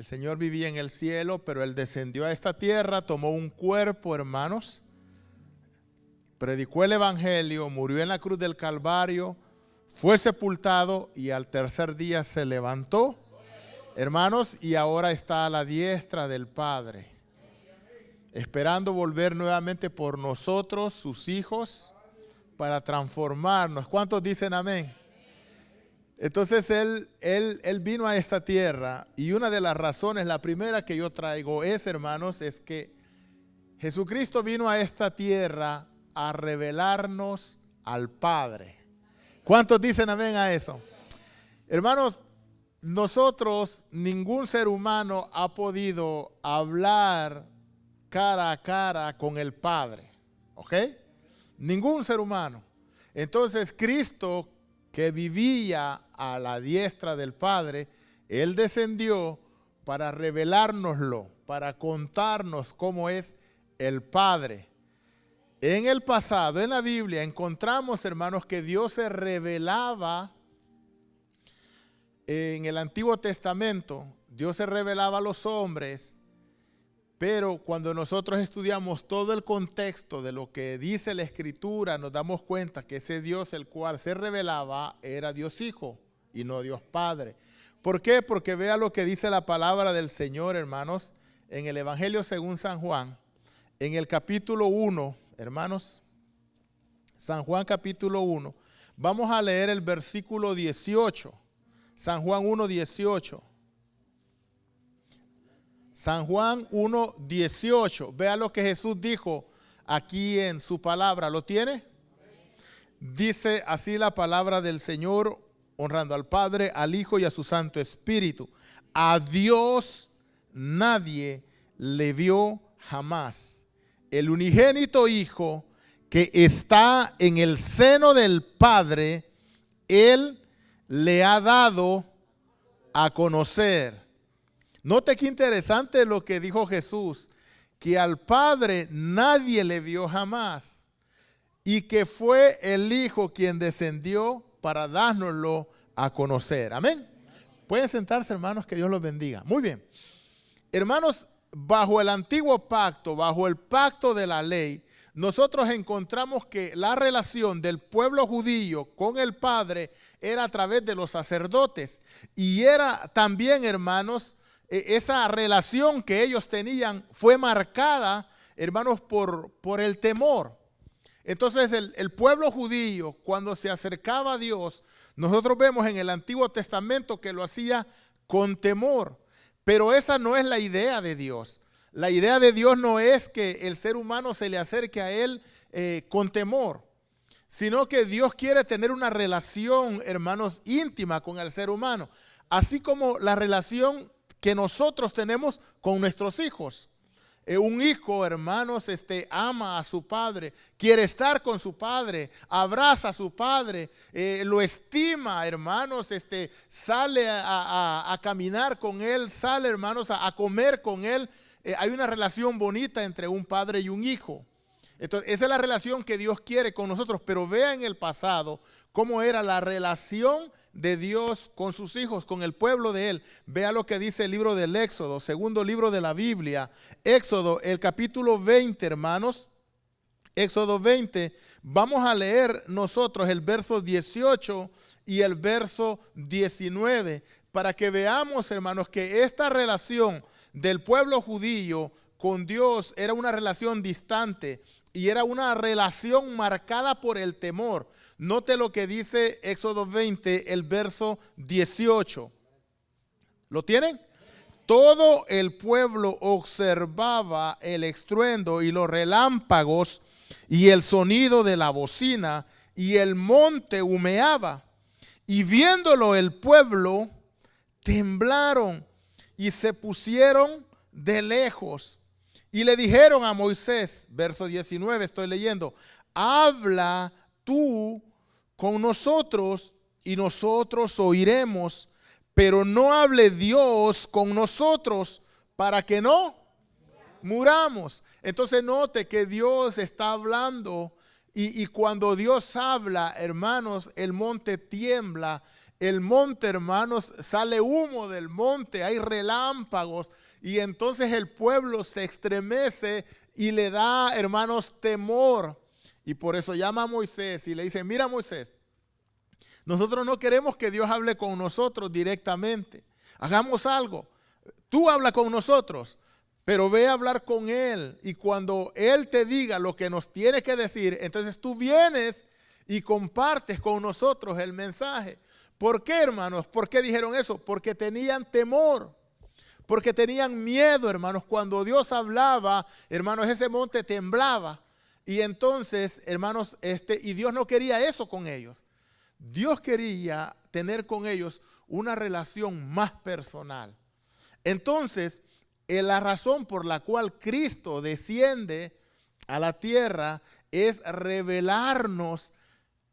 El Señor vivía en el cielo, pero Él descendió a esta tierra, tomó un cuerpo, hermanos, predicó el evangelio, murió en la cruz del Calvario, fue sepultado y al tercer día se levantó, hermanos, y ahora está a la diestra del Padre, esperando volver nuevamente por nosotros, sus hijos, para transformarnos. ¿Cuántos dicen amén? Entonces él vino a esta tierra, y una de las razones, la primera que yo traigo es, hermanos, es que Jesucristo vino a esta tierra a revelarnos al Padre. ¿Cuántos dicen amén a eso? Hermanos, nosotros, ningún ser humano ha podido hablar cara a cara con el Padre, ¿ok? Ningún ser humano. Entonces Cristo, que vivía a la diestra del Padre, Él descendió para revelárnoslo, para contarnos cómo es el Padre. En el pasado, en la Biblia, encontramos, hermanos, que Dios se revelaba en el Antiguo Testamento. Dios se revelaba a los hombres, pero cuando nosotros estudiamos todo el contexto de lo que dice la Escritura, nos damos cuenta que ese Dios el cual se revelaba era Dios Hijo y no Dios Padre. ¿Por qué? Porque vea lo que dice la palabra del Señor, hermanos, en el Evangelio según San Juan, en el capítulo 1, hermanos, San Juan capítulo 1, vamos a leer el versículo 18, San Juan 1, 18. San Juan 1, 18. Vea lo que Jesús dijo aquí en su palabra. ¿Lo tiene? Dice así la palabra del Señor, honrando al Padre, al Hijo y a su Santo Espíritu. A Dios nadie le vio jamás. El unigénito Hijo que está en el seno del Padre, Él le ha dado a conocer. Note qué interesante lo que dijo Jesús, que al Padre nadie le vio jamás y que fue el Hijo quien descendió para dárnoslo a conocer. Amén. Pueden sentarse, hermanos, que Dios los bendiga. Muy bien. Hermanos, bajo el antiguo pacto, bajo el pacto de la ley, nosotros encontramos que la relación del pueblo judío con el Padre era a través de los sacerdotes, y era también, hermanos, esa relación que ellos tenían fue marcada, hermanos, por el temor. Entonces el pueblo judío, cuando se acercaba a Dios, nosotros vemos en el Antiguo Testamento que lo hacía con temor. Pero esa no es la idea de Dios. La idea de Dios no es que el ser humano se le acerque a Él con temor, sino que Dios quiere tener una relación, hermanos, íntima con el ser humano, así como la relación que nosotros tenemos con nuestros hijos. Un hijo, hermanos, ama a su padre, quiere estar con su padre, abraza a su padre, lo estima, hermanos, sale a caminar con él, sale, hermanos, a comer con él. Hay una relación bonita entre un padre y un hijo. Entonces, esa es la relación que Dios quiere con nosotros. Pero vea en el pasado cómo era la relación de Dios con sus hijos, con el pueblo de Él. Vea lo que dice el libro del Éxodo, segundo libro de la Biblia. Éxodo, el capítulo 20, hermanos. Éxodo 20, vamos a leer nosotros el verso 18 y el verso 19, para que veamos, hermanos, que esta relación del pueblo judío con Dios era una relación distante y era una relación marcada por el temor. Note lo que dice Éxodo 20, el verso 18. ¿Lo tienen? Todo el pueblo observaba el estruendo y los relámpagos y el sonido de la bocina, y el monte humeaba. Y viéndolo el pueblo, temblaron y se pusieron de lejos. Y le dijeron a Moisés, verso 19, estoy leyendo: habla tú con nosotros y nosotros oiremos, pero no hable Dios con nosotros para que no muramos. Entonces note que Dios está hablando, y cuando Dios habla, hermanos, el monte tiembla, el monte, hermanos, sale humo del monte, hay relámpagos y entonces el pueblo se estremece y le da, hermanos, temor. Y por eso llama a Moisés y le dice, mira Moisés, nosotros no queremos que Dios hable con nosotros directamente. Hagamos algo. Tú habla con nosotros, pero ve a hablar con Él. Y cuando Él te diga lo que nos tiene que decir, entonces tú vienes y compartes con nosotros el mensaje. ¿Por qué, hermanos? ¿Por qué dijeron eso? Porque tenían temor. Porque tenían miedo, hermanos. Cuando Dios hablaba, hermanos, ese monte temblaba. Y entonces, hermanos, y Dios no quería eso con ellos. Dios quería tener con ellos una relación más personal. Entonces, la razón por la cual Cristo desciende a la tierra es revelarnos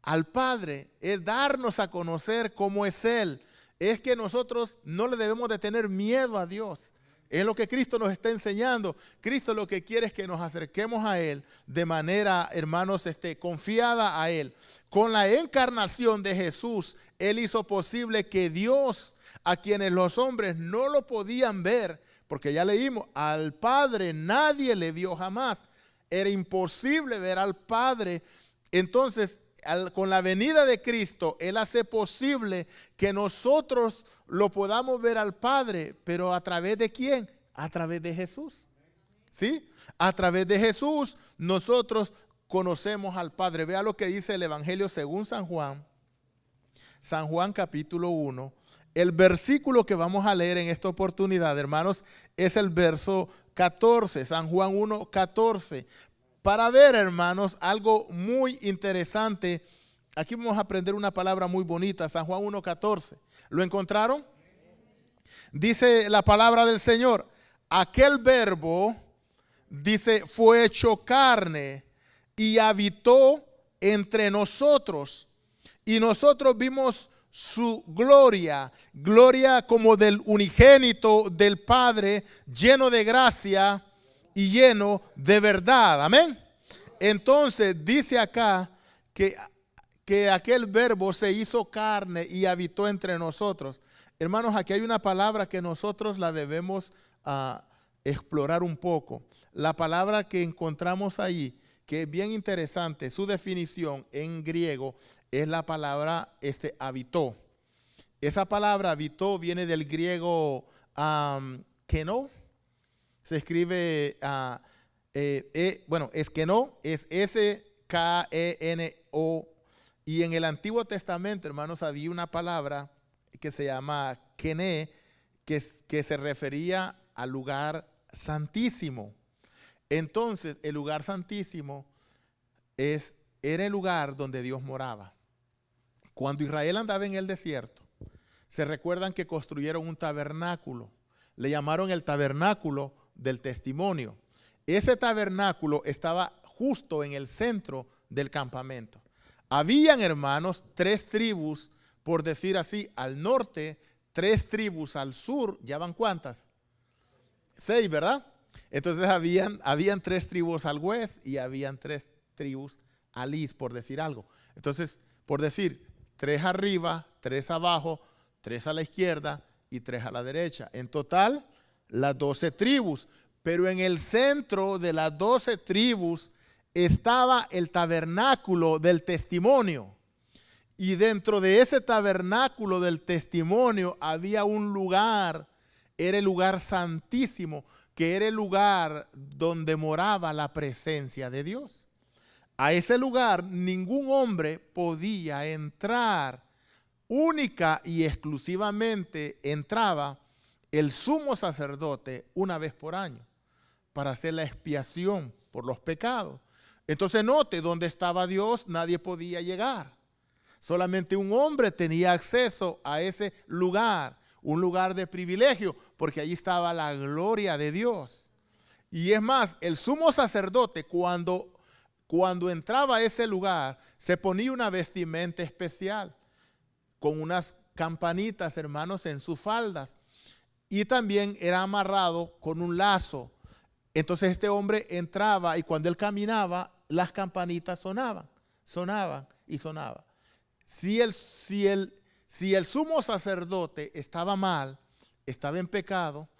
al Padre, es darnos a conocer cómo es Él. Es que nosotros no le debemos de tener miedo a Dios. Es lo que Cristo nos está enseñando. Cristo lo que quiere es que nos acerquemos a Él de manera, hermanos, confiada a Él. Con la encarnación de Jesús, Él hizo posible que Dios, a quienes los hombres no lo podían ver, porque ya leímos, al Padre nadie le vio jamás. Era imposible ver al Padre. Entonces, con la venida de Cristo, Él hace posible que nosotros lo podamos ver al Padre, pero ¿a través de quién? A través de Jesús. ¿Sí? A través de Jesús nosotros conocemos al Padre. Vea lo que dice el Evangelio según San Juan. San Juan capítulo 1. El versículo que vamos a leer en esta oportunidad, hermanos, es el verso 14. San Juan 1, 14. Para ver, hermanos, algo muy interesante. Aquí vamos a aprender una palabra muy bonita. San Juan 1, 14. ¿Lo encontraron? Dice la palabra del Señor. Aquel verbo, dice, fue hecho carne y habitó entre nosotros. Y nosotros vimos su gloria, gloria como del unigénito del Padre, lleno de gracia y lleno de verdad. Amén. Entonces dice acá que aquel verbo se hizo carne y habitó entre nosotros. Hermanos, aquí hay una palabra que nosotros la debemos explorar un poco. La palabra que encontramos ahí, que es bien interesante, su definición en griego es la palabra habitó. Esa palabra habitó viene del griego keno. Se escribe, es keno, es S-K-E-N-O. Y en el Antiguo Testamento, hermanos, había una palabra que se llama kené, que se refería al lugar santísimo. Entonces, el lugar santísimo era el lugar donde Dios moraba. Cuando Israel andaba en el desierto, se recuerdan que construyeron un tabernáculo. Le llamaron el tabernáculo del testimonio. Ese tabernáculo estaba justo en el centro del campamento. Habían, hermanos, 3 tribus, por decir así, al norte, 3 tribus al sur. ¿Ya van cuántas? 6, ¿verdad? Entonces habían 3 tribus al oeste y habían 3 tribus al este, por decir algo. Entonces, por decir, 3 arriba, 3 abajo, 3 a la izquierda y 3 a la derecha. En total, las 12 tribus. Pero en el centro de las 12 tribus estaba el tabernáculo del testimonio. Y dentro de ese tabernáculo del testimonio había un lugar, era el lugar santísimo, que era el lugar donde moraba la presencia de Dios. A ese lugar ningún hombre podía entrar. Única y exclusivamente entraba el sumo sacerdote una vez por año para hacer la expiación por los pecados. Entonces note, donde estaba Dios nadie podía llegar. Solamente un hombre tenía acceso a ese lugar, un lugar de privilegio, porque allí estaba la gloria de Dios. Y es más, el sumo sacerdote cuando entraba a ese lugar se ponía una vestimenta especial con unas campanitas, hermanos, en sus faldas, y también era amarrado con un lazo. Entonces este hombre entraba y cuando él caminaba, las campanitas sonaban y sonaban. Si Si el sumo sacerdote estaba mal, estaba en pecado,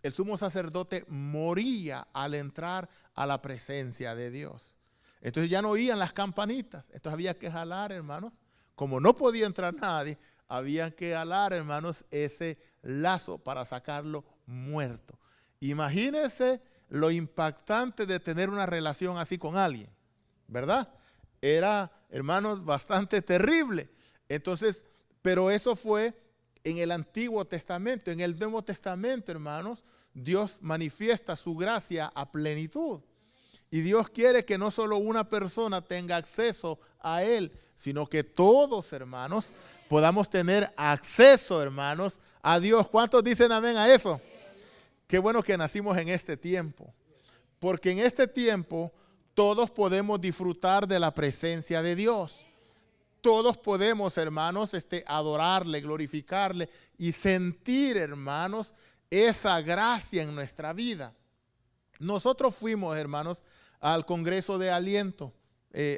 el sumo sacerdote moría al entrar a la presencia de Dios. Entonces ya no oían las campanitas. Entonces había que jalar, hermanos. Como no podía entrar nadie, había que jalar, hermanos, ese lazo para sacarlo muerto. Imagínense lo impactante de tener una relación así con alguien, ¿verdad? Era, hermanos, bastante terrible. Entonces, pero eso fue en el Antiguo Testamento. En el Nuevo Testamento, hermanos, Dios manifiesta su gracia a plenitud. Y Dios quiere que no solo una persona tenga acceso a Él, sino que todos, hermanos, podamos tener acceso, hermanos, a Dios. ¿Cuántos dicen amén a eso? Qué bueno que nacimos en este tiempo, porque en este tiempo todos podemos disfrutar de la presencia de Dios. Todos podemos, hermanos, adorarle, glorificarle y sentir, hermanos, esa gracia en nuestra vida. Nosotros fuimos, hermanos, al Congreso de Aliento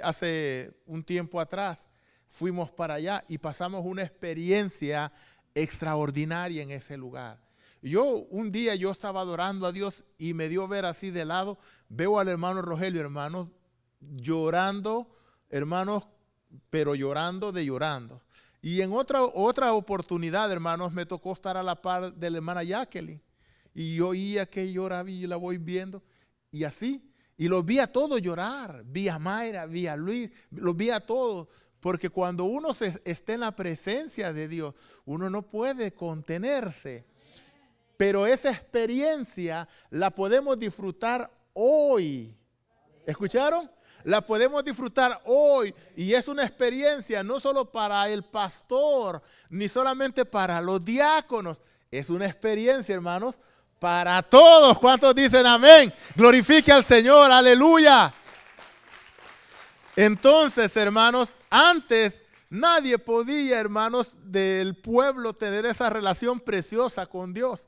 hace un tiempo atrás. Fuimos para allá y pasamos una experiencia extraordinaria en ese lugar. Un día yo estaba adorando a Dios y me dio ver así de lado, veo al hermano Rogelio, hermanos, llorando, hermanos, pero llorando de llorando. Y en otra oportunidad, hermanos, me tocó estar a la par de la hermana Jacqueline. Y yo oía que lloraba y la voy viendo. Y así, y los vi a todos llorar. Vi a Mayra, vi a Luis, los vi a todos. Porque cuando uno está en la presencia de Dios, uno no puede contenerse. Pero esa experiencia la podemos disfrutar hoy. ¿Escucharon? La podemos disfrutar hoy y es una experiencia no solo para el pastor, ni solamente para los diáconos. Es una experiencia, hermanos, para todos. ¿Cuántos dicen amén? Glorifique al Señor, aleluya. Entonces, hermanos, antes nadie podía, hermanos, del pueblo tener esa relación preciosa con Dios.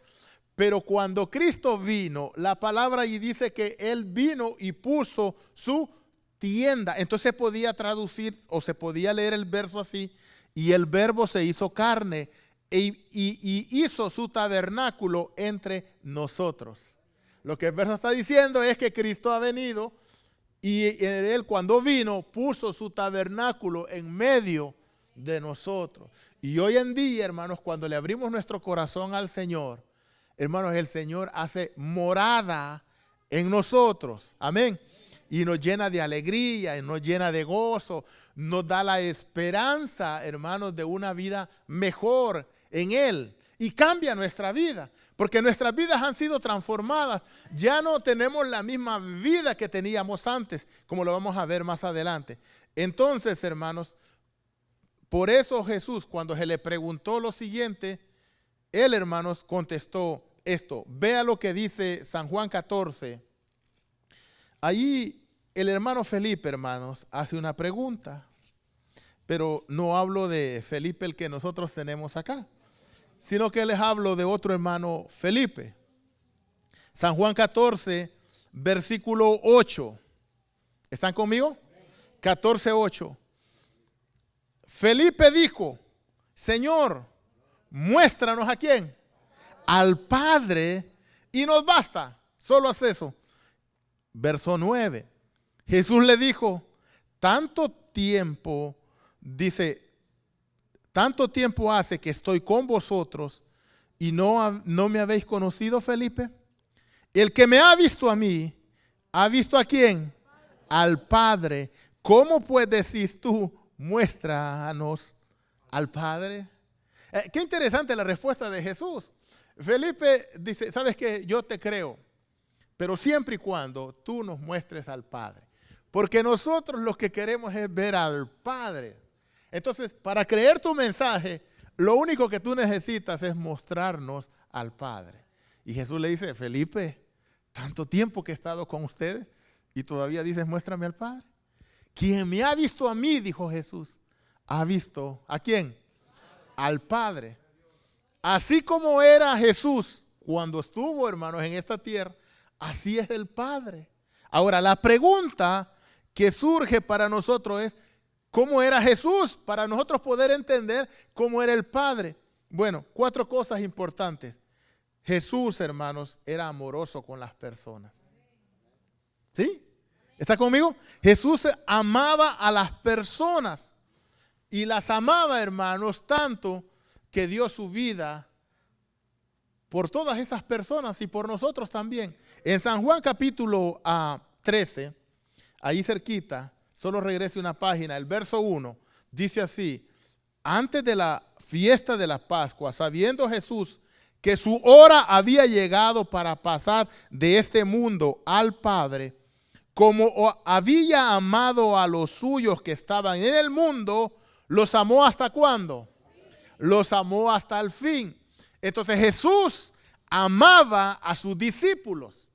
Pero cuando Cristo vino, la palabra allí dice que Él vino y puso su tienda. Entonces podía traducir o se podía leer el verso así: y el verbo se hizo carne y hizo su tabernáculo entre nosotros. Lo que el verso está diciendo es que Cristo ha venido y Él, cuando vino, puso su tabernáculo en medio de nosotros. Y hoy en día, hermanos, cuando le abrimos nuestro corazón al Señor, hermanos, el Señor hace morada en nosotros. Amén. Y nos llena de alegría, y nos llena de gozo, nos da la esperanza, hermanos, de una vida mejor en Él. Y cambia nuestra vida, porque nuestras vidas han sido transformadas. Ya no tenemos la misma vida que teníamos antes, como lo vamos a ver más adelante. Entonces, hermanos, por eso Jesús, cuando se le preguntó lo siguiente, Él, hermanos, contestó esto. Vea lo que dice San Juan 14. Allí el hermano Felipe, hermanos, hace una pregunta, pero no hablo de Felipe el que nosotros tenemos acá, sino que les hablo de otro hermano Felipe. San Juan 14, versículo 8. ¿Están conmigo? 14:8. Felipe dijo: Señor, muéstranos a quién, al Padre, y nos basta. Solo haz eso. Verso 9. Jesús le dijo: tanto tiempo hace que estoy con vosotros y no me habéis conocido, Felipe. El que me ha visto a mí, ¿ha visto a quién? Al Padre. ¿Cómo pues decís tú, muéstranos al Padre? Qué interesante la respuesta de Jesús. Felipe dice: ¿sabes qué? Yo te creo, pero siempre y cuando tú nos muestres al Padre. Porque nosotros lo que queremos es ver al Padre. Entonces, para creer tu mensaje, lo único que tú necesitas es mostrarnos al Padre. Y Jesús le dice: Felipe, tanto tiempo que he estado con ustedes y todavía dices, muéstrame al Padre. Quien me ha visto a mí, dijo Jesús, ha visto ¿a quién? Al Padre. Así como era Jesús cuando estuvo, hermanos, en esta tierra, así es el Padre. Ahora, la pregunta que surge para nosotros es: cómo era Jesús para nosotros poder entender cómo era el Padre. Bueno, 4 cosas importantes. Jesús, hermanos, era amoroso con las personas. ¿Sí? ¿Está conmigo? Jesús amaba a las personas y las amaba, hermanos, tanto que dio su vida por todas esas personas y por nosotros también. En San Juan capítulo 13, ahí cerquita, solo regrese una página, el verso 1, dice así: antes de la fiesta de la Pascua, sabiendo Jesús que su hora había llegado para pasar de este mundo al Padre, como había amado a los suyos que estaban en el mundo, los amó ¿hasta cuándo? Los amó hasta el fin. Entonces Jesús amaba a sus discípulos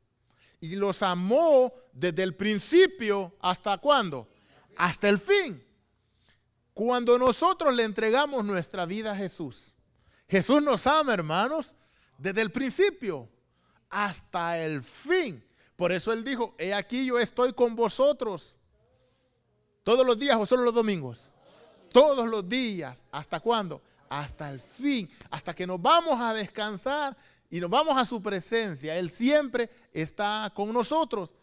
y los amó desde el principio ¿hasta cuándo? Hasta el fin. Cuando nosotros le entregamos nuestra vida a Jesús, Jesús nos ama, hermanos, desde el principio hasta el fin. Por eso Él dijo: he aquí yo estoy con vosotros todos los días o solo los domingos. Todos los días. ¿Hasta cuándo? Hasta el fin. Hasta que nos vamos a descansar y nos vamos a su presencia. Él siempre está con nosotros.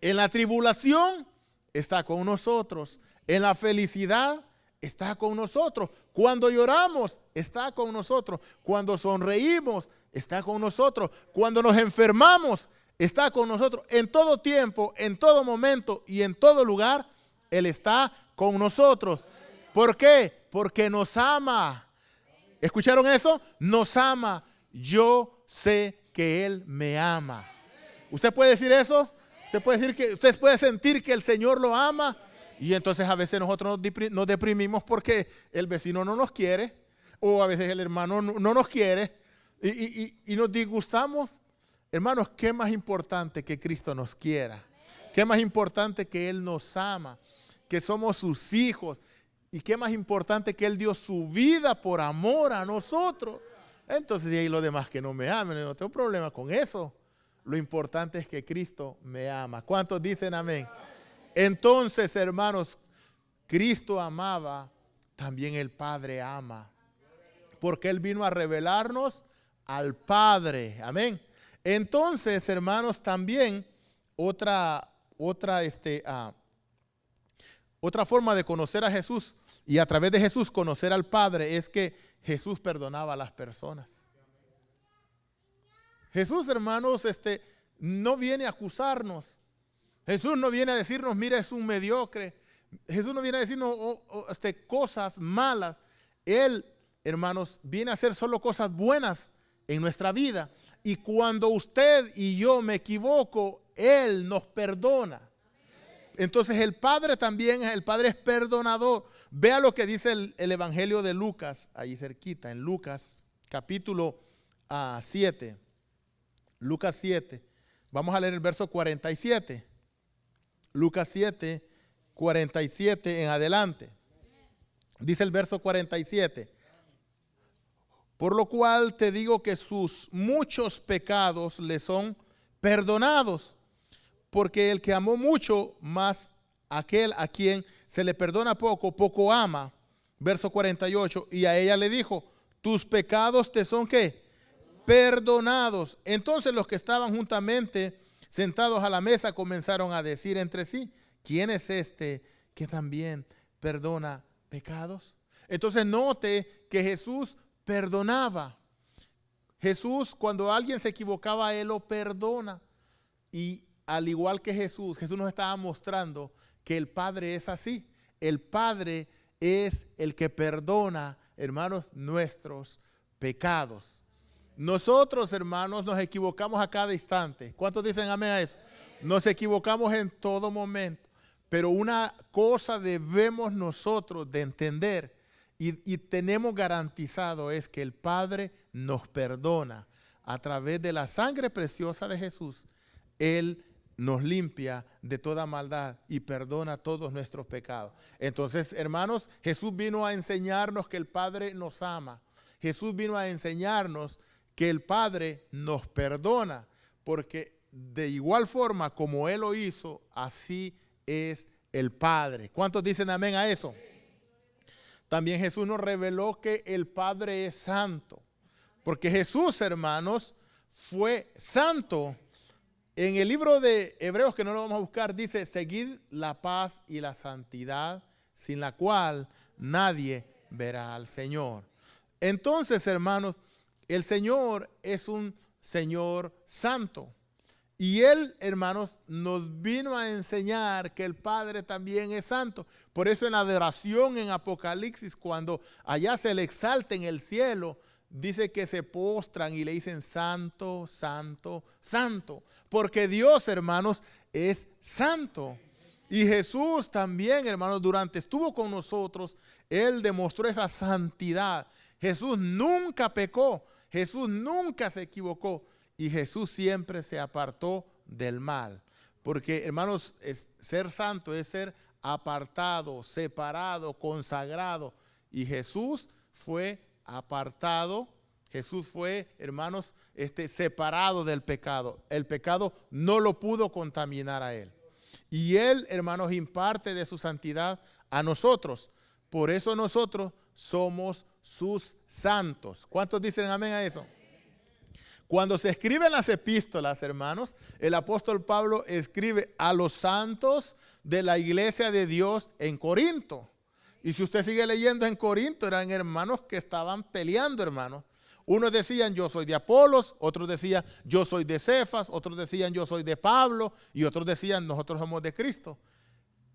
En la tribulación está con nosotros. En la felicidad está con nosotros. Cuando lloramos está con nosotros. Cuando sonreímos está con nosotros. Cuando nos enfermamos está con nosotros. En todo tiempo, en todo momento y en todo lugar, Él está con nosotros. ¿Por qué? Porque nos ama. ¿Escucharon eso? Nos ama. Yo sé que Él me ama. ¿Usted puede decir eso? Usted puede sentir que el Señor lo ama. Y entonces a veces nosotros nos deprimimos porque el vecino no nos quiere, o a veces el hermano no nos quiere, y nos disgustamos. Hermanos, ¿qué más importante que Cristo nos quiera? ¿Qué más importante que Él nos ama? Que somos sus hijos. ¿Y qué más importante que Él dio su vida por amor a nosotros? Entonces, de ahí los demás que no me amen, no tengo problema con eso. Lo importante es que Cristo me ama. ¿Cuántos dicen amén? Entonces, hermanos, Cristo amaba, también el Padre ama. Porque Él vino a revelarnos al Padre. Amén. Entonces, hermanos, también otra forma de conocer a Jesús y a través de Jesús conocer al Padre es que Jesús perdonaba a las personas. Jesús, hermanos, no viene a acusarnos. Jesús no viene a decirnos: mira, es un mediocre. Jesús no viene a decirnos cosas malas. Él, hermanos, viene a hacer solo cosas buenas en nuestra vida. Y cuando usted y yo me equivoco, Él nos perdona. Entonces el Padre también, el Padre es perdonador. Vea lo que dice el Evangelio de Lucas, ahí cerquita, en Lucas capítulo 7. Lucas 7. Vamos a leer el verso 47. Lucas 7, 47 en adelante. Dice el verso 47. Por lo cual te digo que sus muchos pecados le son perdonados. Porque el que amó mucho, más aquel a quien se le perdona poco, poco ama. Verso 48. Y a ella le dijo: tus pecados te son ¿qué? Perdonados. Entonces los que estaban juntamente sentados a la mesa comenzaron a decir entre sí: ¿quién es este que también perdona pecados? Entonces note que Jesús perdonaba. Jesús, cuando alguien se equivocaba, Él lo perdona. Y al igual que Jesús nos estaba mostrando que el Padre es así. El Padre es el que perdona, hermanos, nuestros pecados. Nosotros, hermanos, nos equivocamos a cada instante. ¿Cuántos dicen amén a eso? Nos equivocamos en todo momento. Pero una cosa debemos nosotros de entender y tenemos garantizado es que el Padre nos perdona. A través de la sangre preciosa de Jesús, Él nos limpia de toda maldad y perdona todos nuestros pecados. Entonces, hermanos, Jesús vino a enseñarnos que el Padre nos ama. Jesús vino a enseñarnos que el Padre nos perdona, porque de igual forma como Él lo hizo, así es el Padre. ¿Cuántos dicen amén a eso? también Jesús nos reveló que el Padre es santo. Porque Jesús, hermanos, fue santo. En el libro de Hebreos, que no lo vamos a buscar, dice: seguid la paz y la santidad, sin la cual nadie verá al Señor. Entonces, hermanos, el Señor es un Señor santo. Y Él, hermanos, nos vino a enseñar que el Padre también es santo. Por eso en la adoración en Apocalipsis, cuando allá se le exalta en el cielo, dice que se postran y le dicen: santo, santo, santo. Porque Dios, hermanos, es santo. Y Jesús también, hermanos, durante estuvo con nosotros, Él demostró esa santidad. Jesús nunca pecó, Jesús nunca se equivocó. Y Jesús siempre se apartó del mal. Porque, hermanos, ser santo es ser apartado, separado, consagrado. Y Jesús fue apartado. Jesús fue, hermanos, separado del pecado. El pecado no lo pudo contaminar a Él. Y Él, hermanos, imparte de su santidad a nosotros. Por eso nosotros somos sus santos. ¿Cuántos dicen amén a eso? Cuando se escriben las epístolas, hermanos, el apóstol Pablo escribe a los santos de la iglesia de Dios en Corinto. Y si usted sigue leyendo, en Corinto eran hermanos que estaban peleando, hermanos. Unos decían: yo soy de Apolos, otros decían: yo soy de Cefas, otros decían: yo soy de Pablo, y otros decían: nosotros somos de Cristo.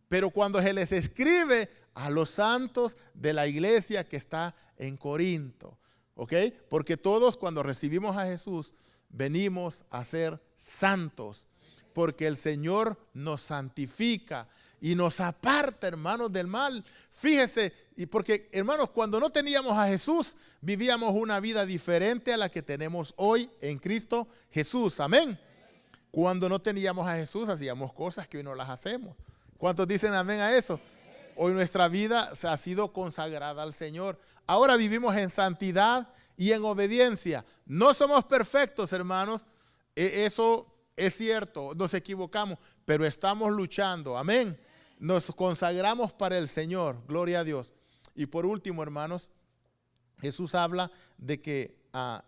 Pero cuando se les escribe a los santos de la iglesia que está en Corinto, ¿ok? Porque todos, cuando recibimos a Jesús, venimos a ser santos, porque el Señor nos santifica y nos aparta, hermanos, del mal. Fíjese, y porque, hermanos, cuando no teníamos a Jesús, vivíamos una vida diferente a la que tenemos hoy en Cristo Jesús. Amén. Cuando no teníamos a Jesús, hacíamos cosas que hoy no las hacemos. ¿Cuántos dicen amén a eso? Hoy nuestra vida se ha sido consagrada al Señor. Ahora vivimos en santidad y en obediencia. No somos perfectos, hermanos. Eso es cierto, nos equivocamos, pero estamos luchando. Amén. Nos consagramos para el Señor. Gloria a Dios. Y por último, hermanos, Jesús habla de que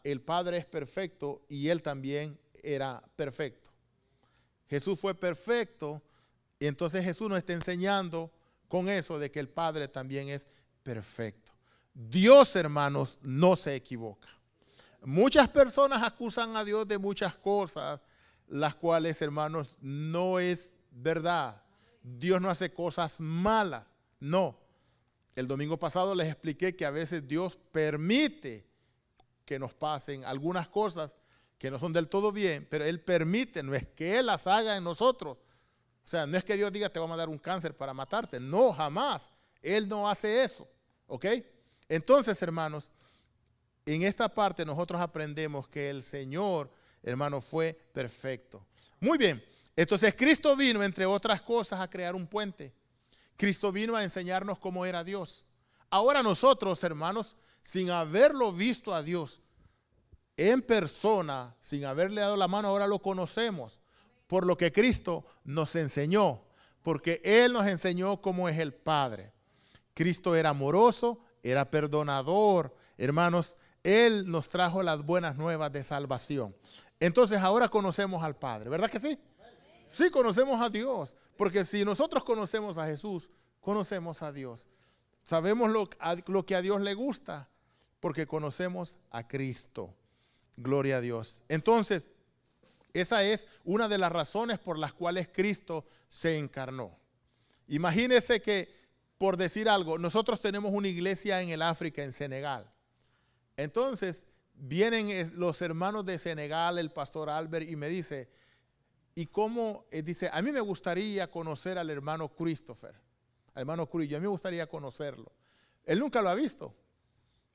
el Padre es perfecto y Él también era perfecto. Jesús fue perfecto, y entonces Jesús nos está enseñando con eso de que el Padre también es perfecto. Dios, hermanos, no se equivoca. Muchas personas acusan a Dios de muchas cosas, las cuales, hermanos, no es verdad. Dios no hace cosas malas, no. El domingo pasado les expliqué que a veces Dios permite que nos pasen algunas cosas que no son del todo bien, pero Él permite, no es que Él las haga en nosotros. O sea, no es que Dios diga: te vamos a dar un cáncer para matarte. No, jamás. Él no hace eso. ¿Ok? Entonces, hermanos, en esta parte nosotros aprendemos que el Señor, hermano, fue perfecto. Muy bien. Entonces Cristo vino, entre otras cosas, a crear un puente. Cristo vino a enseñarnos cómo era Dios. Ahora nosotros, hermanos, sin haberlo visto a Dios en persona, sin haberle dado la mano, ahora lo conocemos. Por lo que Cristo nos enseñó, porque Él nos enseñó cómo es el Padre. Cristo era amoroso, era perdonador. Hermanos, Él nos trajo las buenas nuevas de salvación. Entonces ahora conocemos al Padre, ¿verdad que sí? Sí, conocemos a Dios, porque si nosotros conocemos a Jesús, conocemos a Dios. Sabemos lo que a Dios le gusta, porque conocemos a Cristo. Gloria a Dios. Entonces, esa es una de las razones por las cuales Cristo se encarnó. Imagínese que, por decir algo, nosotros tenemos una iglesia en el África, en Senegal. Entonces, vienen los hermanos de Senegal, el pastor Albert, y me dice: ¿y cómo? Dice: a mí me gustaría conocer al hermano Christopher, al hermano Cruz, a mí me gustaría conocerlo. Él nunca lo ha visto.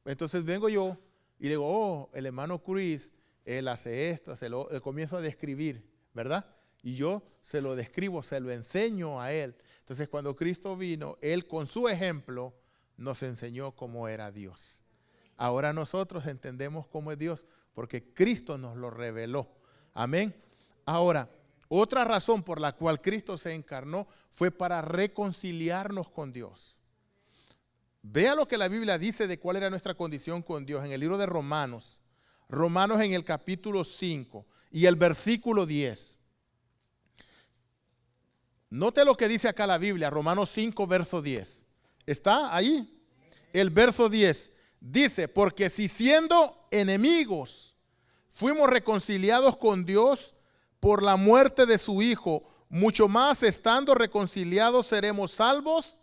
Entonces vengo yo y le digo: oh, el hermano Cruz, él hace esto, le comienzo a describir, ¿verdad? Y yo se lo describo, se lo enseño a él. Entonces cuando Cristo vino, Él con su ejemplo nos enseñó cómo era Dios. Ahora nosotros entendemos cómo es Dios, porque Cristo nos lo reveló. Amén. Ahora, otra razón por la cual Cristo se encarnó fue para reconciliarnos con Dios. Vea lo que la Biblia dice de cuál era nuestra condición con Dios en el libro de Romanos. Romanos en el capítulo 5 y el versículo 10. Note lo que dice acá la Biblia, Romanos 5, verso 10. ¿Está ahí? El verso 10 dice, porque si siendo enemigos fuimos reconciliados con Dios por la muerte de su Hijo, mucho más estando reconciliados seremos salvos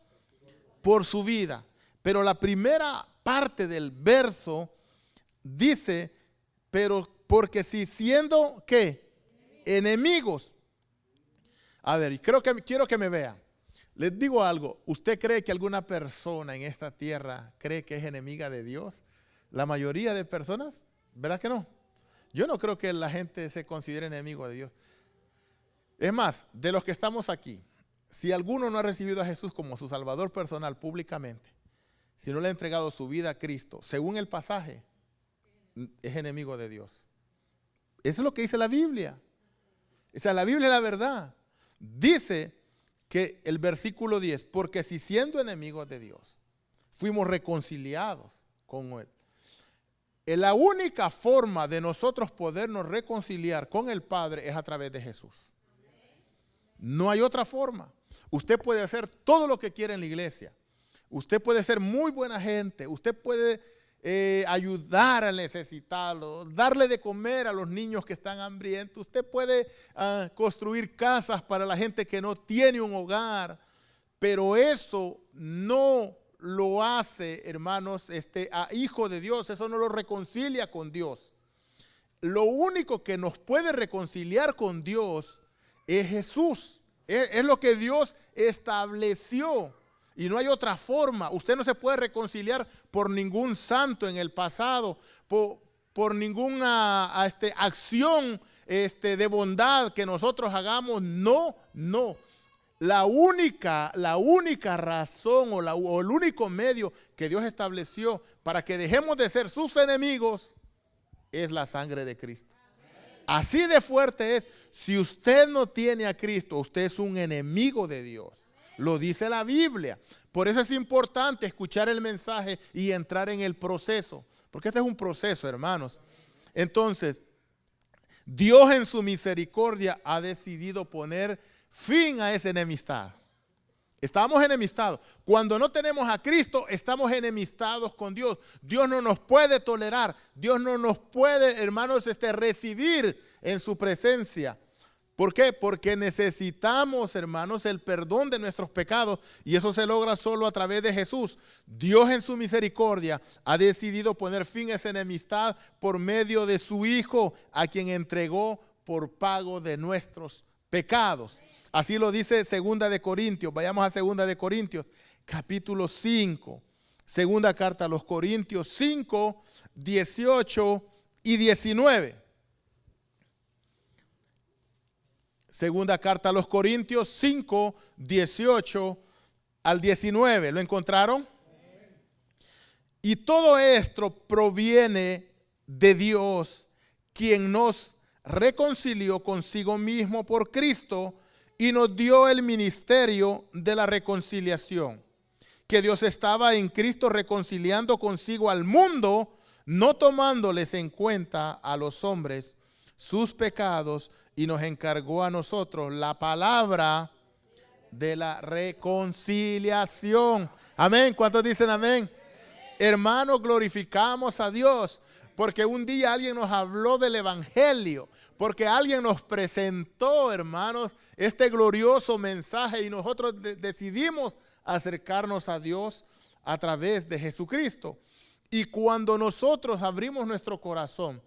por su vida. Pero la primera parte del verso dice, pero porque si siendo, ¿qué? Enemigos. A ver, quiero que me vea. Les digo algo, ¿usted cree que alguna persona en esta tierra cree que es enemiga de Dios? La mayoría de personas, ¿verdad que no? Yo no creo que la gente se considere enemigo de Dios. Es más, de los que estamos aquí, si alguno no ha recibido a Jesús como su Salvador personal públicamente, si no le ha entregado su vida a Cristo, según el pasaje, es enemigo de Dios. Eso es lo que dice la Biblia. O sea, la Biblia es la verdad. Dice que el versículo 10, porque si siendo enemigos de Dios, fuimos reconciliados con Él. La única forma de nosotros podernos reconciliar con el Padre es a través de Jesús. No hay otra forma. Usted puede hacer todo lo que quiera en la iglesia. Usted puede ser muy buena gente. Usted puede ayudar al necesitado, darle de comer a los niños que están hambrientos. Usted puede construir casas para la gente que no tiene un hogar. Pero eso no lo hace, hermanos, a hijo de Dios. Eso no lo reconcilia con Dios. Lo único que nos puede reconciliar con Dios es Jesús. Es lo que Dios estableció. Y no hay otra forma. Usted no se puede reconciliar por ningún santo en el pasado, por ninguna acción de bondad que nosotros hagamos. No. La única razón o el único medio que Dios estableció para que dejemos de ser sus enemigos es la sangre de Cristo. Así de fuerte es. Si usted no tiene a Cristo, usted es un enemigo de Dios. Lo dice la Biblia. Por eso es importante escuchar el mensaje y entrar en el proceso. Porque este es un proceso, hermanos. Entonces, Dios en su misericordia ha decidido poner fin a esa enemistad. Estamos enemistados. Cuando no tenemos a Cristo, estamos enemistados con Dios. Dios no nos puede tolerar. Dios no nos puede, hermanos, recibir en su presencia. ¿Por qué? Porque necesitamos, hermanos, el perdón de nuestros pecados y eso se logra solo a través de Jesús. Dios en su misericordia ha decidido poner fin a esa enemistad por medio de su Hijo, a quien entregó por pago de nuestros pecados. Así lo dice 2 de Corintios. Vayamos a 2 de Corintios, capítulo 5. Segunda carta a los Corintios 5, 18 y 19. Segunda carta a los Corintios 5, 18 al 19. ¿Lo encontraron? Y todo esto proviene de Dios, quien nos reconcilió consigo mismo por Cristo y nos dio el ministerio de la reconciliación. Que Dios estaba en Cristo reconciliando consigo al mundo, no tomándoles en cuenta a los hombres sus pecados, y nos encargó a nosotros la palabra de la reconciliación. Amén. ¿Cuántos dicen amén? Hermanos, glorificamos a Dios porque un día alguien nos habló del evangelio, porque alguien nos presentó, hermanos, este glorioso mensaje y nosotros decidimos acercarnos a Dios a través de Jesucristo. Y cuando nosotros abrimos nuestro corazón,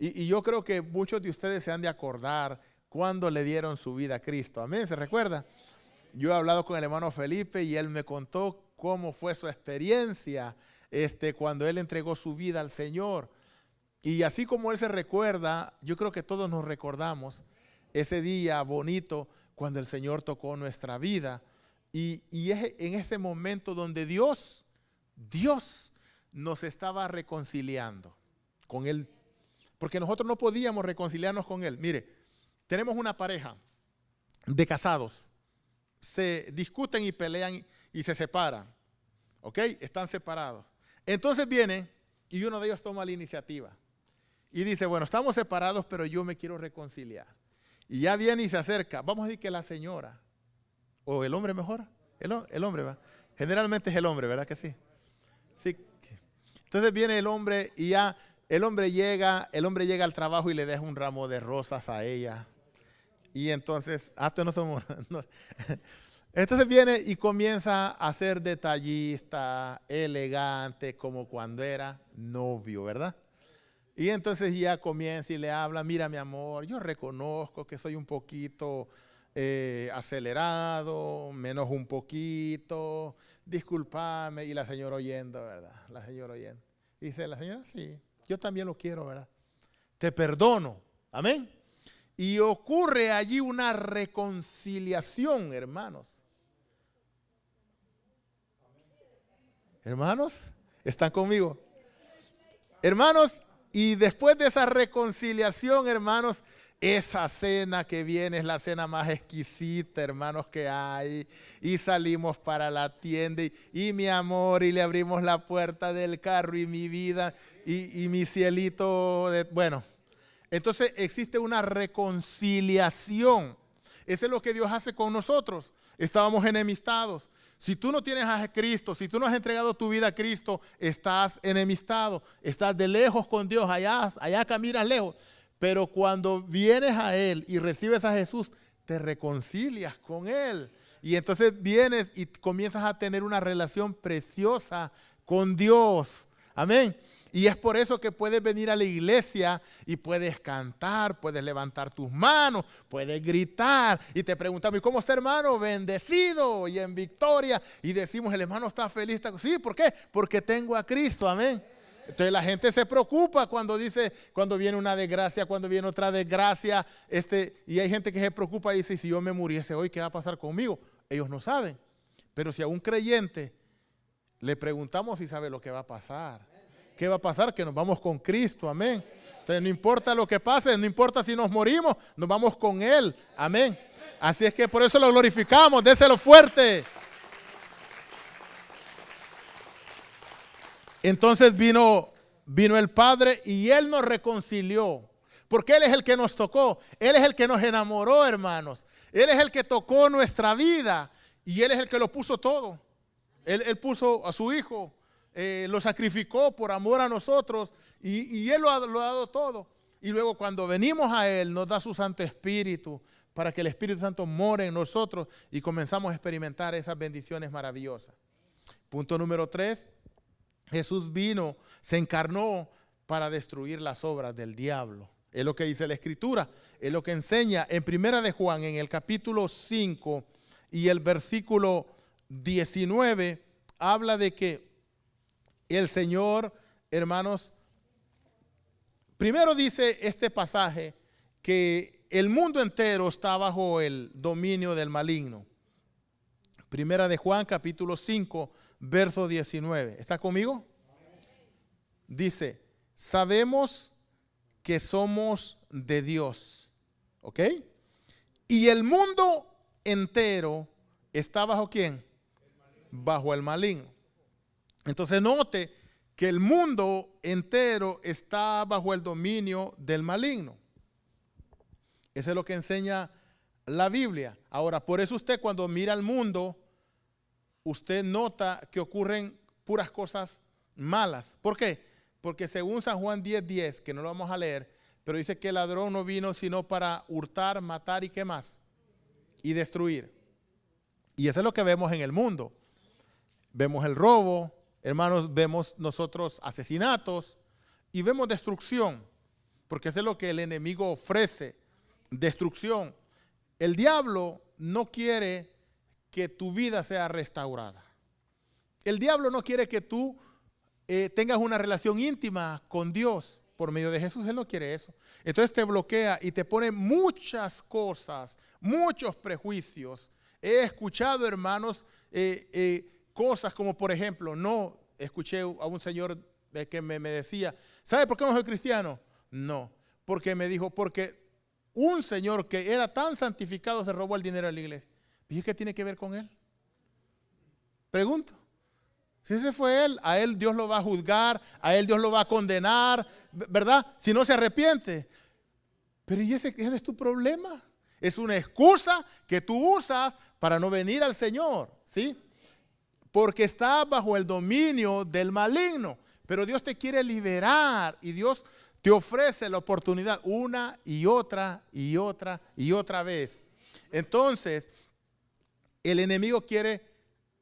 y yo creo que muchos de ustedes se han de acordar cuando le dieron su vida a Cristo. Amén, ¿se recuerda? Yo he hablado con el hermano Felipe y él me contó cómo fue su experiencia cuando él entregó su vida al Señor. Y así como él se recuerda, yo creo que todos nos recordamos ese día bonito cuando el Señor tocó nuestra vida. Y es en ese momento donde Dios nos estaba reconciliando con Él. Porque nosotros no podíamos reconciliarnos con Él. Mire, tenemos una pareja de casados. Se discuten y pelean y se separan. ¿Ok? Están separados. Entonces viene y uno de ellos toma la iniciativa. Y dice, bueno, estamos separados, pero yo me quiero reconciliar. Y ya viene y se acerca. Vamos a decir que la señora, o el hombre mejor, el hombre va. Generalmente es el hombre, ¿verdad que sí? Sí. Entonces viene el hombre y ya el hombre llega al trabajo y le deja un ramo de rosas a ella. Y entonces, hasta no somos... No. Entonces viene y comienza a ser detallista, elegante, como cuando era novio, ¿verdad? Y entonces ya comienza y le habla, mira mi amor, yo reconozco que soy un poquito acelerado, me enojo un poquito, discúlpame. Y la señora oyendo, ¿verdad? La señora oyendo. Y dice la señora, sí, yo también lo quiero, ¿verdad? Te perdono, amén. Y ocurre allí una reconciliación, hermanos. Hermanos, ¿están conmigo? Hermanos, y después de esa reconciliación, hermanos, esa cena que viene es la cena más exquisita, hermanos, que hay. Y salimos para la tienda y mi amor, y le abrimos la puerta del carro y mi vida y mi cielito. Bueno, entonces existe una reconciliación. Eso es lo que Dios hace con nosotros. Estábamos enemistados. Si tú no tienes a Cristo, si tú no has entregado tu vida a Cristo, estás enemistado, estás de lejos con Dios, allá caminas lejos. Pero cuando vienes a Él y recibes a Jesús, te reconcilias con Él. Y entonces vienes y comienzas a tener una relación preciosa con Dios. Amén. Y es por eso que puedes venir a la iglesia y puedes cantar, puedes levantar tus manos, puedes gritar y te preguntamos, ¿y cómo está, hermano? Bendecido y en victoria. Y decimos, el hermano está feliz. Sí, ¿por qué? Porque tengo a Cristo, amén. Entonces la gente se preocupa cuando dice, cuando viene una desgracia, cuando viene otra desgracia, y hay gente que se preocupa y dice, si yo me muriese hoy, ¿qué va a pasar conmigo? Ellos no saben. Pero si a un creyente le preguntamos si sabe lo que va a pasar. ¿Qué va a pasar? Que nos vamos con Cristo, amén. Entonces no importa lo que pase, no importa si nos morimos, nos vamos con Él, amén. Así es que por eso lo glorificamos, déselo fuerte. Entonces vino el Padre y Él nos reconcilió. Porque Él es el que nos tocó. Él es el que nos enamoró, hermanos. Él es el que tocó nuestra vida. Y Él es el que lo puso todo. Él puso a su Hijo. Lo sacrificó por amor a nosotros. Y Él lo ha dado todo. Y luego cuando venimos a Él nos da su Santo Espíritu. Para que el Espíritu Santo more en nosotros. Y comenzamos a experimentar esas bendiciones maravillosas. Punto número 3. Jesús vino, se encarnó para destruir las obras del diablo. Es lo que dice la Escritura, es lo que enseña en Primera de Juan, en el capítulo 5 y el versículo 19, habla de que el Señor, hermanos, primero dice este pasaje que el mundo entero está bajo el dominio del maligno. Primera de Juan, capítulo 5, verso 19. ¿Está conmigo? Dice, sabemos que somos de Dios. ¿Ok? Y el mundo entero está bajo ¿quién? Bajo el maligno. Entonces note que el mundo entero está bajo el dominio del maligno. Eso es lo que enseña la Biblia. Ahora, por eso usted cuando mira al mundo, usted nota que ocurren puras cosas malas. ¿Por qué? Porque según San Juan 10:10, que no lo vamos a leer, pero dice que el ladrón no vino sino para hurtar, matar y ¿qué más? Y destruir. Y eso es lo que vemos en el mundo. Vemos el robo, hermanos, vemos nosotros asesinatos y vemos destrucción. Porque eso es lo que el enemigo ofrece, destrucción. El diablo no quiere que tu vida sea restaurada. El diablo no quiere que tú tengas una relación íntima con Dios por medio de Jesús. Él no quiere eso. Entonces te bloquea y te pone muchas cosas, muchos prejuicios. He escuchado, hermanos, cosas como por ejemplo, escuché a un señor que me decía, ¿sabe por qué no soy cristiano? No, porque me dijo, porque un señor que era tan santificado se robó el dinero de la iglesia. Dije, ¿qué tiene que ver con él? Pregunto. Si ese fue él, a él Dios lo va a juzgar, a él Dios lo va a condenar, ¿verdad? Si no se arrepiente. Pero ¿y ese es tu problema? Es una excusa que tú usas para no venir al Señor, ¿sí? Porque estás bajo el dominio del maligno. Pero Dios te quiere liberar y Dios te ofrece la oportunidad una y otra y otra y otra vez. Entonces, el enemigo quiere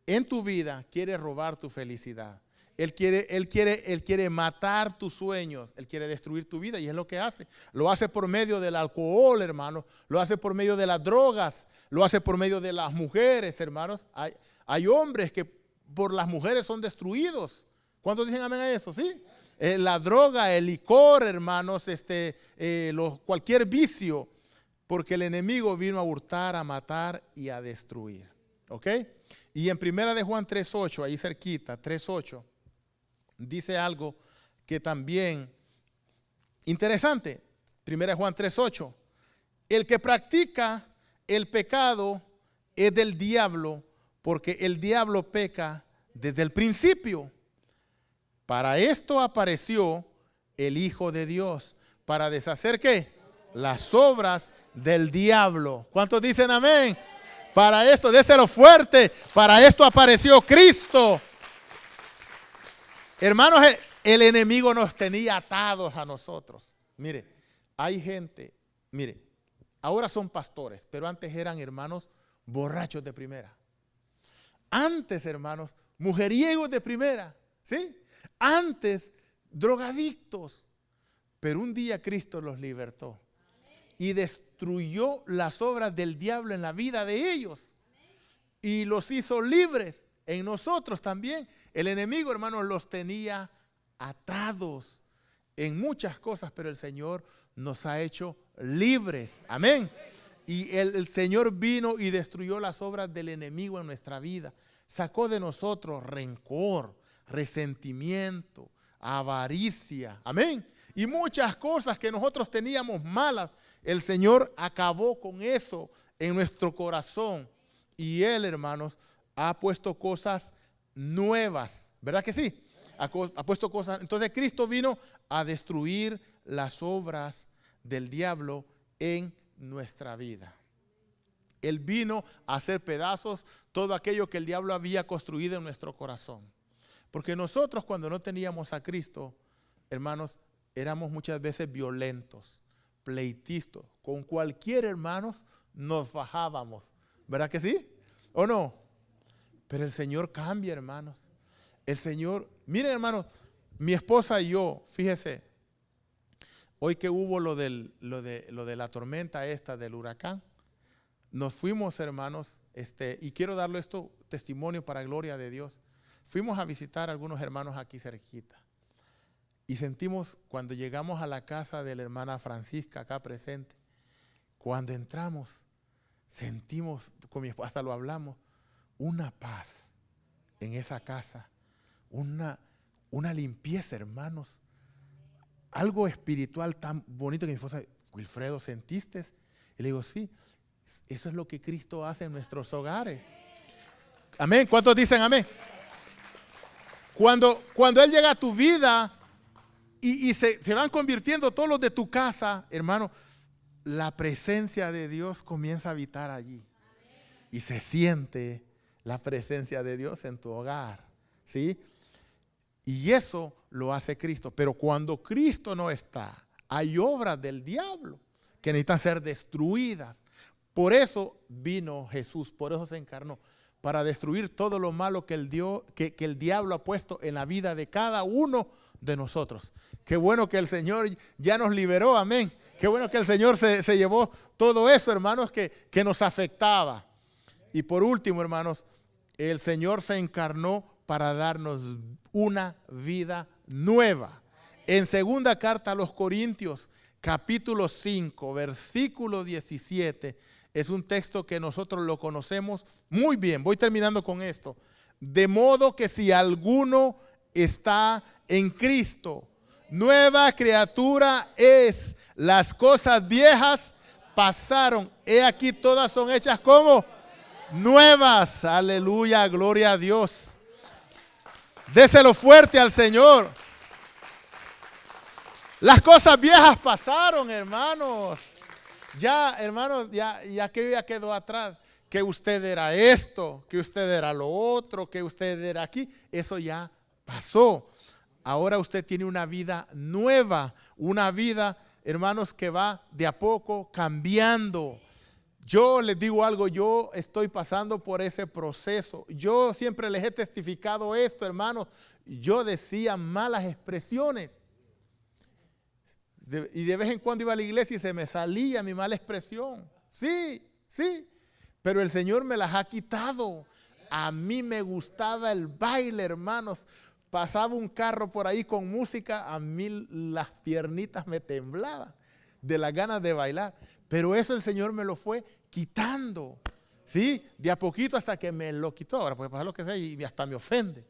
en tu vida, quiere robar tu felicidad. Él quiere matar tus sueños. Él quiere destruir tu vida y es lo que hace. Lo hace por medio del alcohol, hermanos. Lo hace por medio de las drogas. Lo hace por medio de las mujeres, hermanos. Hay hombres que por las mujeres son destruidos. ¿Cuántos dicen amén a eso? ¿Sí? La droga, el licor, hermanos, cualquier vicio. Porque el enemigo vino a hurtar, a matar y a destruir. ¿Ok? Y en primera de Juan 3:8, ahí cerquita, 3:8, dice algo que también interesante. Primera de Juan 3:8. El que practica el pecado es del diablo, porque el diablo peca desde el principio. Para esto apareció el Hijo de Dios, para deshacer ¿qué? Las obras del diablo. ¿Cuántos dicen amén? Para esto, déselo fuerte, para esto apareció Cristo. Hermanos, el enemigo nos tenía atados a nosotros. Mire, hay gente, mire, ahora son pastores, pero antes eran hermanos borrachos de primera. Antes, hermanos, mujeriegos de primera, ¿sí? Antes, drogadictos. Pero un día Cristo los libertó y destruyó las obras del diablo en la vida de ellos y los hizo libres. En nosotros también el enemigo, hermanos, los tenía atados en muchas cosas, pero el Señor nos ha hecho libres. Amén. Y el Señor vino y destruyó las obras del enemigo en nuestra vida. Sacó de nosotros rencor, resentimiento, avaricia. Amén. Y muchas cosas que nosotros teníamos malas. El Señor acabó con eso en nuestro corazón. Y Él, hermanos, ha puesto cosas nuevas. ¿Verdad que sí? Ha puesto cosas. Entonces Cristo vino a destruir las obras del diablo en nuestra vida. Él vino a hacer pedazos todo aquello que el diablo había construido en nuestro corazón. Porque nosotros cuando no teníamos a Cristo, hermanos, éramos muchas veces violentos, pleitistas. Con cualquier hermanos nos fajábamos. ¿Verdad que sí? ¿O no? Pero el Señor cambia, hermanos. El Señor, miren, hermanos, mi esposa y yo, fíjese, hoy que hubo lo de la tormenta esta del huracán, nos fuimos, hermanos, y quiero darle esto testimonio para gloria de Dios. Fuimos a visitar a algunos hermanos aquí cerquita. Y sentimos, cuando llegamos a la casa de la hermana Francisca, acá presente, cuando entramos, sentimos, con mi esposa, hasta lo hablamos, una paz en esa casa, una limpieza, hermanos. Algo espiritual tan bonito que mi esposa, Wilfredo, ¿sentiste? Y le digo, sí, eso es lo que Cristo hace en nuestros hogares. Amén. ¿Cuántos dicen amén? Cuando Él llega a tu vida y se van convirtiendo todos los de tu casa, hermano, la presencia de Dios comienza a habitar allí. Y se siente la presencia de Dios en tu hogar, ¿sí? Y eso lo hace Cristo. Pero cuando Cristo no está, hay obras del diablo que necesitan ser destruidas. Por eso vino Jesús, por eso se encarnó, para destruir todo lo malo que el diablo ha puesto en la vida de cada uno de nosotros. Qué bueno que el Señor ya nos liberó, amén. Qué bueno que el Señor se llevó todo eso, hermanos, que nos afectaba. Y por último, hermanos, el Señor se encarnó para darnos una vida nueva. En segunda carta a los Corintios, capítulo 5, versículo 17, es un texto que nosotros lo conocemos muy bien. Voy terminando con esto. De modo que si alguno está en Cristo, nueva criatura es. Las cosas viejas pasaron. He aquí todas son hechas como nuevas. Aleluya, gloria a Dios. Déselo fuerte al Señor. Las cosas viejas pasaron, hermanos. Ya, hermanos, ya que ya quedó atrás. Que usted era esto, que usted era lo otro, que usted era aquí. Eso ya pasó. Ahora usted tiene una vida nueva. Una vida, hermanos, que va de a poco cambiando. Yo les digo algo, yo estoy pasando por ese proceso. Yo siempre les he testificado esto, hermanos. Yo decía malas expresiones. Y de vez en cuando iba a la iglesia y se me salía mi mala expresión. Sí, sí. Pero el Señor me las ha quitado. A mí me gustaba el baile, hermanos. Pasaba un carro por ahí con música, a mí las piernitas me temblaban de las ganas de bailar. Pero eso el Señor me lo fue quitando. ¿Sí? De a poquito hasta que me lo quitó. Ahora puede pasar lo que sea y hasta me ofende.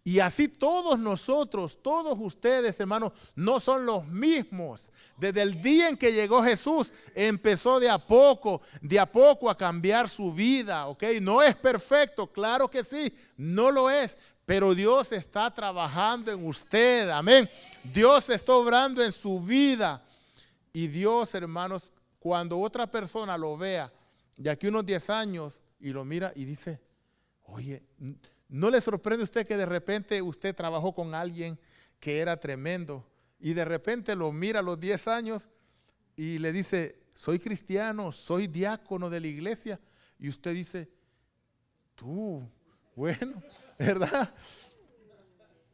Y así todos nosotros, todos ustedes, hermanos, no son los mismos. Desde el día en que llegó Jesús, empezó de a poco a cambiar su vida, ¿ok? No es perfecto, claro que sí, no lo es, pero Dios está trabajando en usted, amén. Dios está obrando en su vida. Y Dios, hermanos, cuando otra persona lo vea de aquí unos 10 años y lo mira y dice, oye, ¿no le sorprende a usted que de repente usted trabajó con alguien que era tremendo y de repente lo mira a los 10 años y le dice, soy cristiano, soy diácono de la iglesia? Y usted dice, tú, bueno, ¿verdad?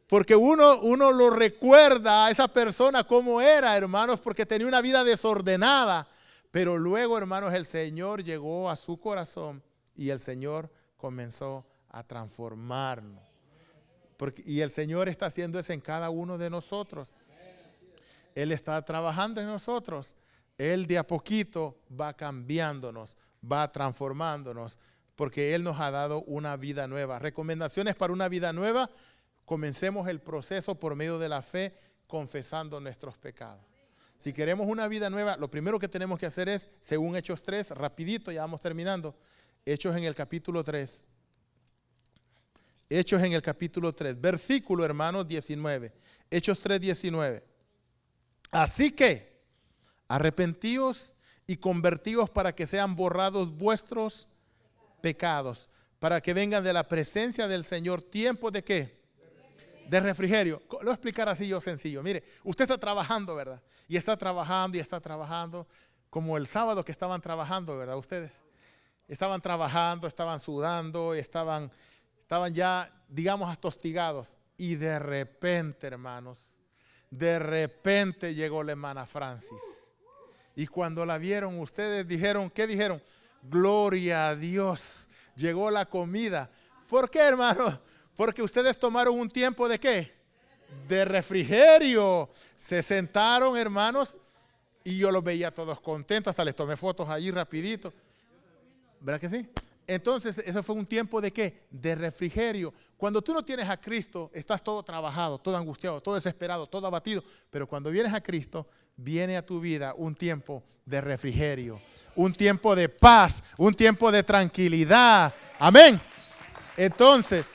Porque uno lo recuerda a esa persona como era, hermanos, porque tenía una vida desordenada. Pero luego, hermanos, el Señor llegó a su corazón y el Señor comenzó a transformarnos. Y el Señor está haciendo eso en cada uno de nosotros. Él está trabajando en nosotros. Él de a poquito va cambiándonos, va transformándonos, porque Él nos ha dado una vida nueva. Recomendaciones para una vida nueva: comencemos el proceso por medio de la fe, confesando nuestros pecados. Si queremos una vida nueva, lo primero que tenemos que hacer es, según Hechos 3, rapidito, ya vamos terminando. Hechos en el capítulo 3. Hechos en el capítulo 3, versículo, hermanos, 19. Hechos 3, 19. Así que, arrepentíos y convertíos para que sean borrados vuestros pecados, para que vengan de la presencia del Señor tiempos de ¿qué? De refrigerio. Lo voy a explicar así yo sencillo. Mire, usted está trabajando, ¿verdad? Y está trabajando, como el sábado que estaban trabajando, ¿verdad? Ustedes estaban trabajando, estaban sudando, estaban ya, digamos, atostigados. Y de repente, hermanos, de repente llegó la hermana Francis. Y cuando la vieron, ustedes dijeron, ¿qué dijeron? Gloria a Dios, llegó la comida. ¿Por qué, hermanos? Porque ustedes tomaron un tiempo de ¿qué? De refrigerio. Se sentaron, hermanos, y yo los veía todos contentos. Hasta les tomé fotos allí rapidito. ¿Verdad que sí? Entonces, eso fue un tiempo de ¿qué? De refrigerio. Cuando tú no tienes a Cristo, estás todo trabajado, todo angustiado, todo desesperado, todo abatido. Pero cuando vienes a Cristo, viene a tu vida un tiempo de refrigerio, un tiempo de paz, un tiempo de tranquilidad. Amén. Entonces,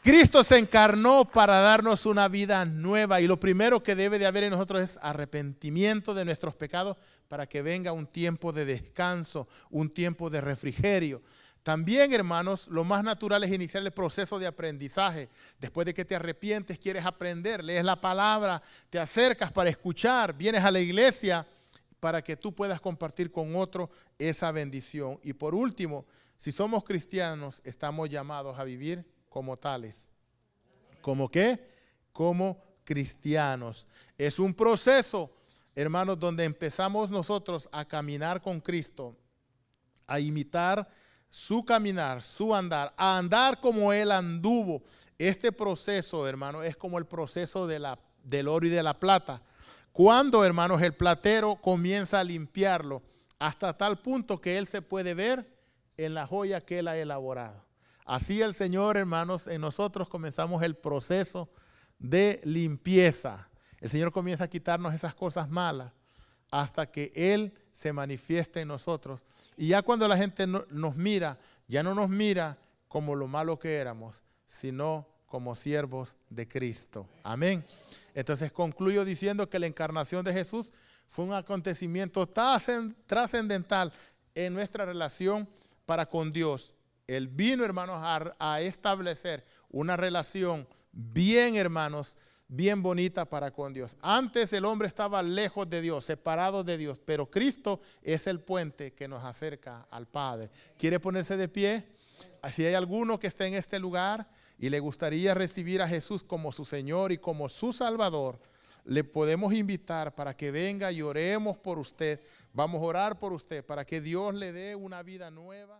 Cristo se encarnó para darnos una vida nueva, y lo primero que debe de haber en nosotros es arrepentimiento de nuestros pecados para que venga un tiempo de descanso, un tiempo de refrigerio. También, hermanos, lo más natural es iniciar el proceso de aprendizaje. Después de que te arrepientes, quieres aprender, lees la palabra, te acercas para escuchar, vienes a la iglesia para que tú puedas compartir con otro esa bendición. Y por último, si somos cristianos, estamos llamados a vivir como tales. ¿Cómo qué? Como cristianos. Es un proceso, hermanos, donde empezamos nosotros a caminar con Cristo, a imitar su caminar, su andar, a andar como Él anduvo. Este proceso, hermanos, es como el proceso del oro y de la plata. Cuando, hermanos, el platero comienza a limpiarlo hasta tal punto que Él se puede ver en la joya que Él ha elaborado. Así el Señor, hermanos, en nosotros comenzamos el proceso de limpieza. El Señor comienza a quitarnos esas cosas malas hasta que Él se manifieste en nosotros. Y ya cuando la gente nos mira, ya no nos mira como lo malo que éramos, sino como siervos de Cristo. Amén. Entonces concluyo diciendo que la encarnación de Jesús fue un acontecimiento trascendental en nuestra relación para con Dios. Él vino, hermanos, a establecer una relación bien, hermanos, bien bonita para con Dios. Antes el hombre estaba lejos de Dios, separado de Dios, pero Cristo es el puente que nos acerca al Padre. ¿Quiere ponerse de pie? Si hay alguno que esté en este lugar y le gustaría recibir a Jesús como su Señor y como su Salvador, le podemos invitar para que venga y oremos por usted. Vamos a orar por usted para que Dios le dé una vida nueva.